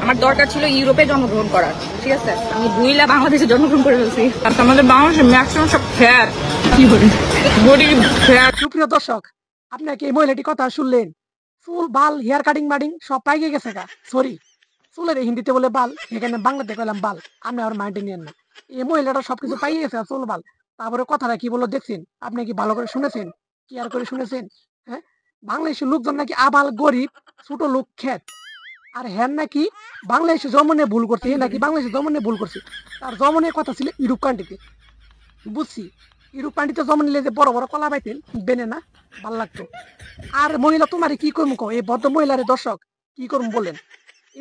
আমার দরকার ছিল ইউরোপে জন্মগ্রহণ করার, ঠিক আছে? আমি ভুইলা বাংলাদেশে জন্মগ্রহণ করে ফেলছি। আর আমাদের বাংলাদেশের ম্যাক্সিমাম সব ফ্যাট, কি বলি, বডি ফ্যাট। সুপ্রিয় দর্শক, আপনি কি এই মহিলাটি কথা শুনলেন? চুল বাল হেয়ার কাটিং মাটিং সব পাইকে গেছে গা। সরি, চুলের হিন্দিতে বলে বাল, এখানে বাংলাতে কইলাম বাল। আপনি আর মাইন্ডে নিয়েন না। এই মহিলাটা সবকিছু পাইয়ে গেছে, চুল বাল। তারপরে কথাটা কি বললো দেখছেন? আপনি কি ভালো করে শুনেছেন? কি আর করে শুনেছেন? হ্যাঁ, বাংলাদেশের লোকজন নাকি আবাল গরিব, ছোট লোক খেত। আর হ্যাঁ নাকি বাংলাদেশে জন্ম নিয়ে ভুল করছে, নাকি বাংলাদেশে জন্ম নিয়ে ভুল করছে। তার জন্মের কথা ছিল ইউরোপ কান্ট্রিতে, বুঝছি। ইউরোপ কান্ট্রিতে জন্ম নিলে যে বড় বড় কলা পাইতেন, বেনে না, ভাল লাগতো। আর মহিলা তোমার কি করবো কো, এই ভদ্র মহিলারে দর্শক কি করবো বলেন?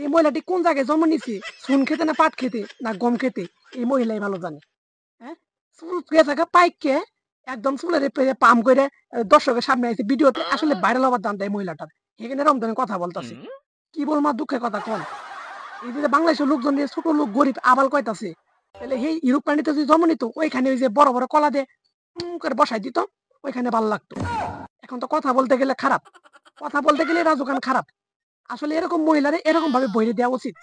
এই মহিলাটি কোন জায়গায় জন্ম নিছে, চুন খেতে না পাট খেতে না গম খেতে, এই মহিলাই ভালো জানে। হ্যাঁ, চুল পেয়ে থাকা পাইককে একদম চুলের পাম করে দর্শকের সামনে আছে ভিডিওতে, আসলে ভাইরাল হবার দান দেয় মহিলাটার। এখানে রমজানে কথা বলতেছে, কি বলমা দুঃখের কথা কোন। এই যে বাংলাদেশের লোকজন যে ছোট লোক গরিব আবাল কয়তাছে, তাহলে এই ইউরোপ কান্ট্রিতে যদি জন্ম নিত, ওইখানে ওই যে বড় বড় কলা দিয়ে করে বসাই দিত, ওইখানে ভালো লাগতো। এখন তো কথা বলতে গেলে খারাপ, কথা বলতে গেলে রাজু খান খারাপ। আসলে এরকম মহিলারে এরকম ভাবে বইরে দেওয়া উচিত।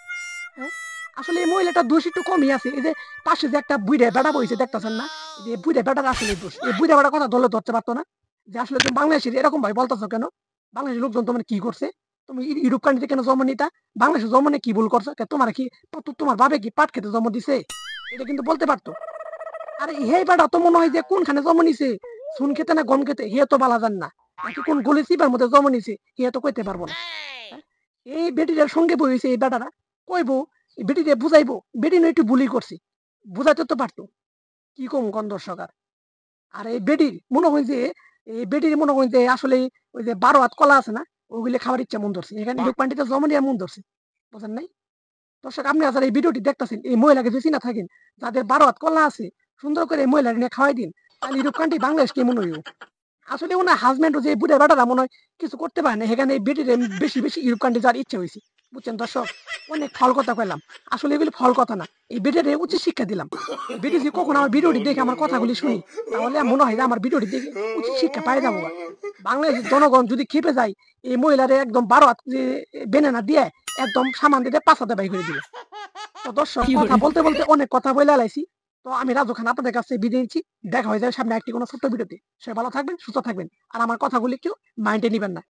হ্যাঁ, আসলে এই মহিলাটা দোষ একটু কমই আছে। এই যে পাশে যে একটা বুড়ে বেড়া বইছে দেখতেছেন না, যে বুড়ে বেড়ার আসলে দোষ। এই বুড়ে বেড়া কথা ধরলে ধরতে পারতো না যে আসলে তুমি বাংলাদেশের এরকম ভাবে বলতেছো কেন? বাংলাদেশের লোকজন তোমার কি করছে? তুমি ইউরোপ কান্ট্রিতে কেন জন্ম নিতা? বাংলাদেশের জন্ম নিয়ে কি ভুল করছো? তোমার কি তোমার বাবে কি পাট খেতে জন্ম দিছে? এটা কিন্তু বলতে পারতো। আরে হে বেটা তো মনে হয় যে কোনখানে জন্ম নিছে, চুন খেতে না গম খেতে, হে তো বালা জান না। নাকি কোন গলি চিপার মধ্যে জন্ম নিছে, হে তো কইতে পারবো না। হ্যাঁ? এই বেটিটার সঙ্গে বইছে এই বেটারা, কইবো এই বেটিরে বুঝাইবো, বেটি নয় একটু বুলি করছি, বুঝাইতে তো পারতো। কি কম কোন দর্শক আর। আর এই বেটির মনে হয় যে, এই বেটির মনে হয় যে আসলে ওই যে 12 হাত কলা আছে না, ওগুলি খাবার ইচ্ছা মন ধরছে, এখানে পান্ডিতে জন্ম নিয়ে মন ধরছে। বুঝেন নাই? দর্শক, আপনি আসার এই ভিডিওটি দেখতেছেন, এই মহিলাকে যদি না থাকেন, যাদের 12 হাত কলা আছে, সুন্দর করে এই মহিলাকে নিয়ে খাওয়াই দিন, তাহলে ইউরোপ কান্ট্রি বাংলাদেশ কেমন হইব? আসলে ওনার হাজবেন্ড যে বুড়ে বেটারা মনে হয় কিছু করতে পারে না, সেখানে এই বেটির বেশি বেশি ইউরোপ কান্ট্রি যাওয়ার ইচ্ছে হয়েছে। বুঝছেন দর্শক, অনেক ফল কথা কইলাম, আসলে এগুলি ফল কথা না। এই বেটির উচিত শিক্ষা দিলাম। এই বেটি যদি কখন আমার ভিডিওটি দেখে আমার কথাগুলি শুনি, তাহলে মনে হয় যে আমার ভিডিওটি দেখে উচিত শিক্ষা পাই যাবো। বাংলাদেশের জনগণ যদি খেপে যায়, এই মহিলারে একদম 12 হাত বেনে না দিয়ে একদম সামান দিয়ে 5 হাতে বাই করে দিবে। তো দর্শক, কথা বলতে বলতে অনেক কথা বলে আলাইছি। তো আমি রাজু খান আপনাদের কাছে বিদায় নিচ্ছি। দেখা হয়ে যাবে সামনে একটি কোনো ছোট্ট ভিডিওতে। সবাই ভালো থাকবেন, সুস্থ থাকবেন। আর আমার কথাগুলি কেউ মাইন্ডে নিবেন না।